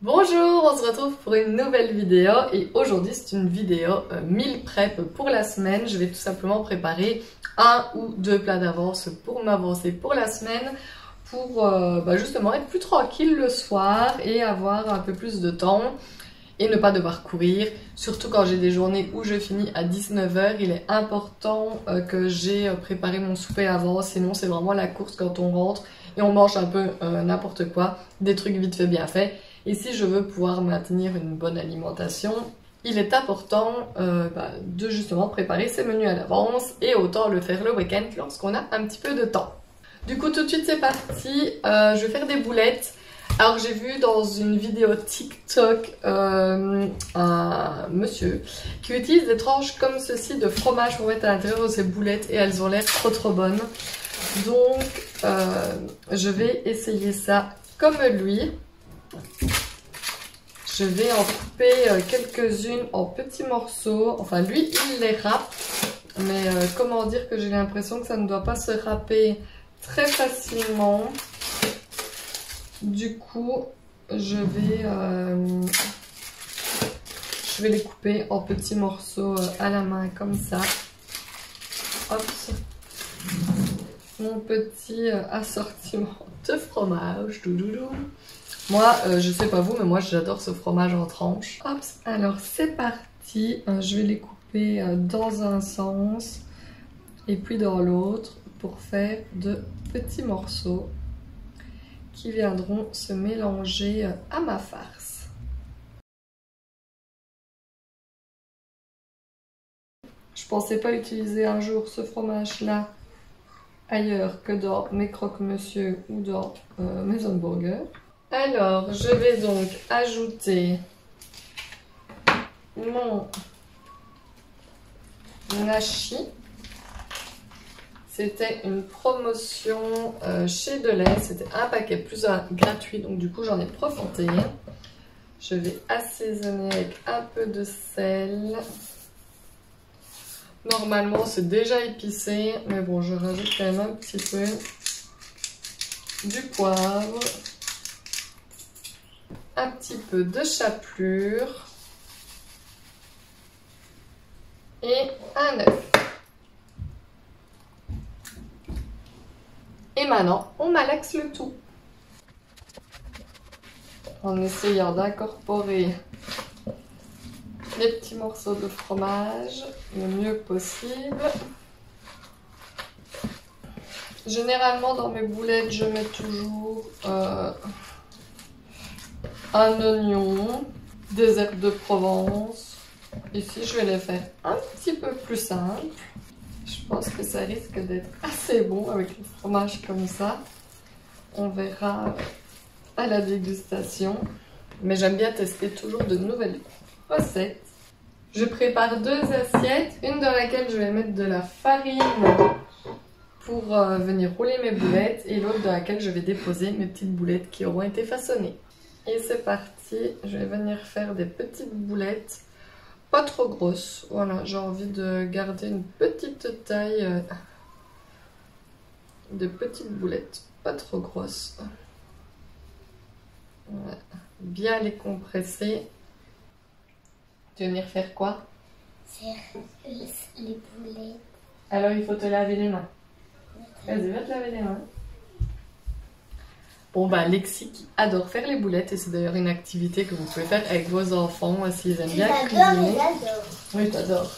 Bonjour, on se retrouve pour une nouvelle vidéo et aujourd'hui c'est une vidéo meal prep pour la semaine. Je vais tout simplement préparer un ou deux plats d'avance pour m'avancer pour la semaine pour justement être plus tranquille le soir et avoir un peu plus de temps et ne pas devoir courir. Surtout quand j'ai des journées où je finis à 19 h, il est important que j'ai préparé mon souper avant, sinon c'est vraiment la course quand on rentre et on mange un peu n'importe quoi, des trucs vite fait bien fait. Et si je veux pouvoir maintenir une bonne alimentation, il est important de justement préparer ses menus à l'avance et autant le faire le week-end lorsqu'on a un petit peu de temps. Du coup, tout de suite, c'est parti. Je vais faire des boulettes. Alors, j'ai vu dans une vidéo TikTok un monsieur qui utilise des tranches comme ceci de fromage pour mettre à l'intérieur de ses boulettes et elles ont l'air trop bonnes. Donc, je vais essayer ça comme lui. Je vais en couper quelques-unes en petits morceaux. Enfin, lui, il les râpe. Mais comment dire que j'ai l'impression que ça ne doit pas se râper très facilement. Du coup, je vais les couper en petits morceaux à la main, comme ça. Hop. Mon petit assortiment de fromage. Doudoudou. Moi, je sais pas vous, mais moi j'adore ce fromage en tranches. Hop, alors c'est parti. Je vais les couper dans un sens et puis dans l'autre pour faire de petits morceaux qui viendront se mélanger à ma farce. Je pensais pas utiliser un jour ce fromage-là ailleurs que dans mes croque-monsieur ou dans mes hamburgers. Alors, je vais donc ajouter mon hachis. C'était une promotion chez Delhaize. C'était un paquet plus un gratuit, donc du coup j'en ai profité. Je vais assaisonner avec un peu de sel. Normalement, c'est déjà épicé, mais bon, je rajoute quand même un petit peu du poivre. Un petit peu de chapelure et un œuf. Et maintenant, on malaxe le tout en essayant d'incorporer les petits morceaux de fromage le mieux possible. Généralement, dans mes boulettes, je mets toujours un oignon, des herbes de Provence. Ici, je vais les faire un petit peu plus simples. Je pense que ça risque d'être assez bon avec le fromage comme ça. On verra à la dégustation. Mais j'aime bien tester toujours de nouvelles recettes. Je prépare deux assiettes. Une dans laquelle je vais mettre de la farine pour venir rouler mes boulettes. Et l'autre dans laquelle je vais déposer mes petites boulettes qui auront été façonnées. Et c'est parti, je vais venir faire des petites boulettes, pas trop grosses. Voilà, j'ai envie de garder une petite taille de petites boulettes, pas trop grosses. Voilà. Bien les compresser. Tu veux venir faire quoi? Faire les boulettes. Alors il faut te laver les mains. Vas-y, va te laver les mains. Bon bah Lexi qui adore faire les boulettes et c'est d'ailleurs une activité que vous pouvez faire avec vos enfants s'ils aiment bien cuisiner. Oui, t'adores.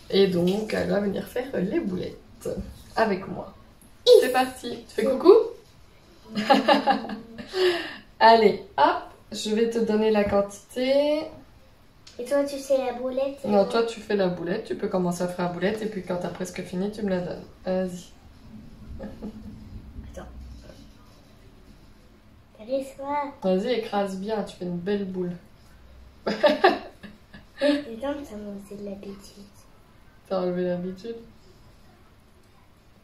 Et donc elle va venir faire les boulettes avec moi. C'est parti. Tu fais coucou? Allez, hop, je vais te donner la quantité. Et toi tu fais la boulette? Non, toi tu fais la boulette, tu peux commencer à faire la boulette et puis quand t'as presque fini tu me la donnes. Vas-y. Vas-y, écrase bien, tu fais une belle boule. Les dents, ça m'a fait de l'habitude. T'as enlevé l'habitude?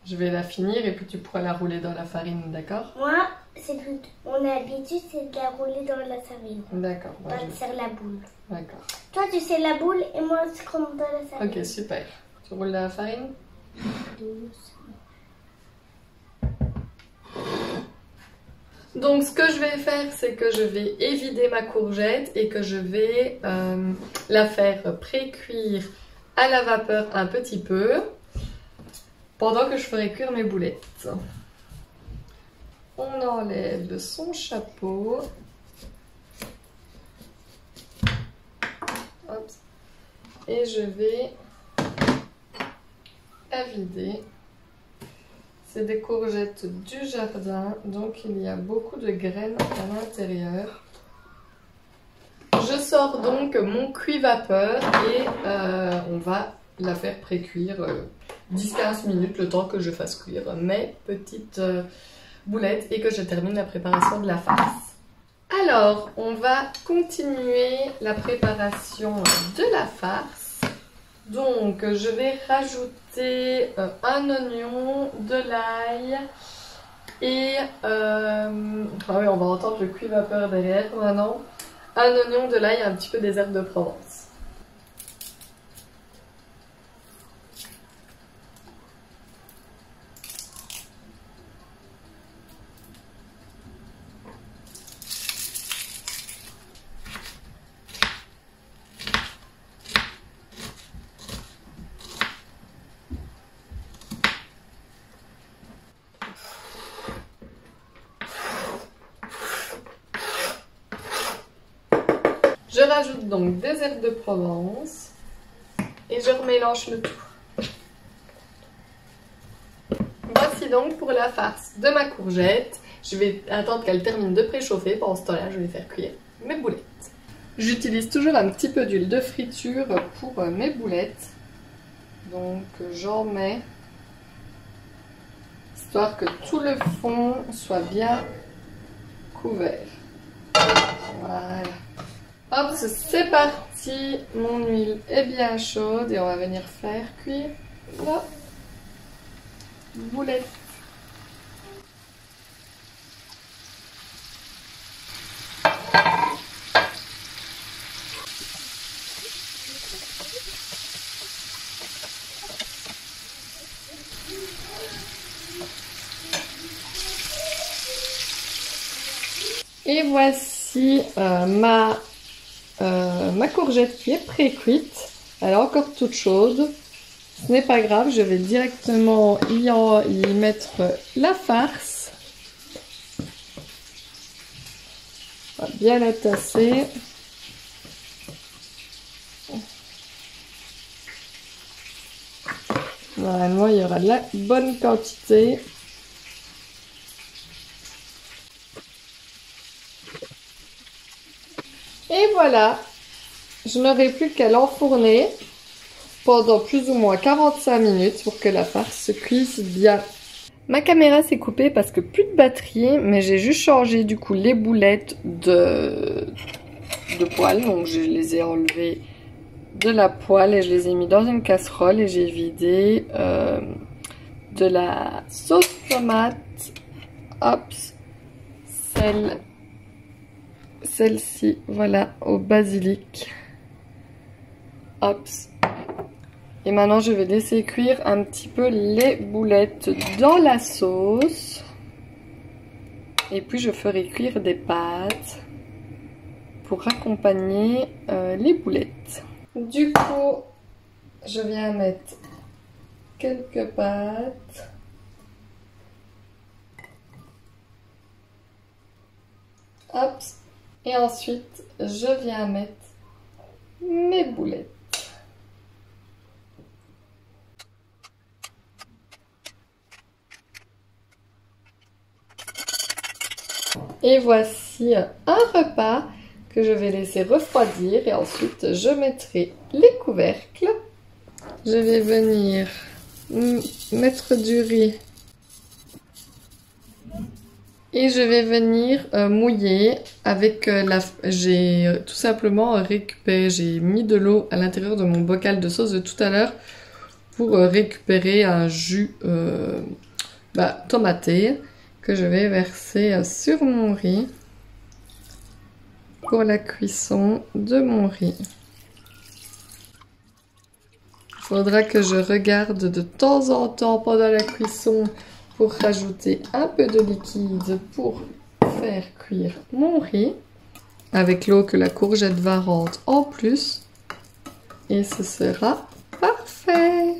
Je vais la finir et puis tu pourras la rouler dans la farine, d'accord? Moi, mon habitude, c'est de la rouler dans la farine. D'accord. Pas de faire la boule. D'accord. Toi, tu sais la boule et moi, je rentre dans la farine. Ok, super. Tu roules dans la farine? Doucement. Donc ce que je vais faire, c'est que je vais évider ma courgette et que je vais la faire pré-cuire à la vapeur un petit peu pendant que je ferai cuire mes boulettes. On enlève son chapeau. Hop. Et je vais la vider. C'est des courgettes du jardin, donc il y a beaucoup de graines à l'intérieur. Je sors donc mon cuit-vapeur et on va la faire pré-cuire 10-15 minutes, le temps que je fasse cuire mes petites boulettes et que je termine la préparation de la farce. Alors, on va continuer la préparation de la farce. Donc, je vais rajouter un oignon, de l'ail et... ah oui, on va entendre le cuit-vapeur derrière maintenant. Un oignon, de l'ail et un petit peu des herbes de Provence. Je rajoute donc des herbes de Provence et je remélange le tout. Voici donc pour la farce de ma courgette. Je vais attendre qu'elle termine de préchauffer. Pendant ce temps-là, je vais faire cuire mes boulettes. J'utilise toujours un petit peu d'huile de friture pour mes boulettes. Donc j'en mets, histoire que tout le fond soit bien couvert. Voilà. Hop, c'est parti, mon huile est bien chaude et on va venir faire cuire la boulette. Et voici ma courgette qui est pré-cuite. Elle est encore toute chaude. Ce n'est pas grave, je vais directement y mettre la farce. On va bien la tasser. Normalement, il y aura de la bonne quantité. Et voilà, je n'aurai plus qu'à l'enfourner pendant plus ou moins 45 minutes pour que la farce se cuise bien. Ma caméra s'est coupée parce que plus de batterie, mais j'ai juste changé du coup les boulettes de poêle. Donc je les ai enlevées de la poêle et je les ai mis dans une casserole et j'ai vidé de la sauce tomate, hop, celle-ci, voilà, au basilic. Hop. Et maintenant, je vais laisser cuire un petit peu les boulettes dans la sauce. Et puis, je ferai cuire des pâtes pour accompagner les boulettes. Du coup, je viens mettre quelques pâtes. Hop. Et ensuite, je viens mettre mes boulettes. Et voici un repas que je vais laisser refroidir et ensuite je mettrai les couvercles. Je vais venir mettre du riz et je vais venir mouiller avec j'ai tout simplement récupéré, j'ai mis de l'eau à l'intérieur de mon bocal de sauce de tout à l'heure pour récupérer un jus tomaté que je vais verser sur mon riz pour la cuisson de mon riz. Il faudra que je regarde de temps en temps pendant la cuisson pour rajouter un peu de liquide pour faire cuire mon riz avec l'eau que la courgette va rendre en plus. Et ce sera parfait!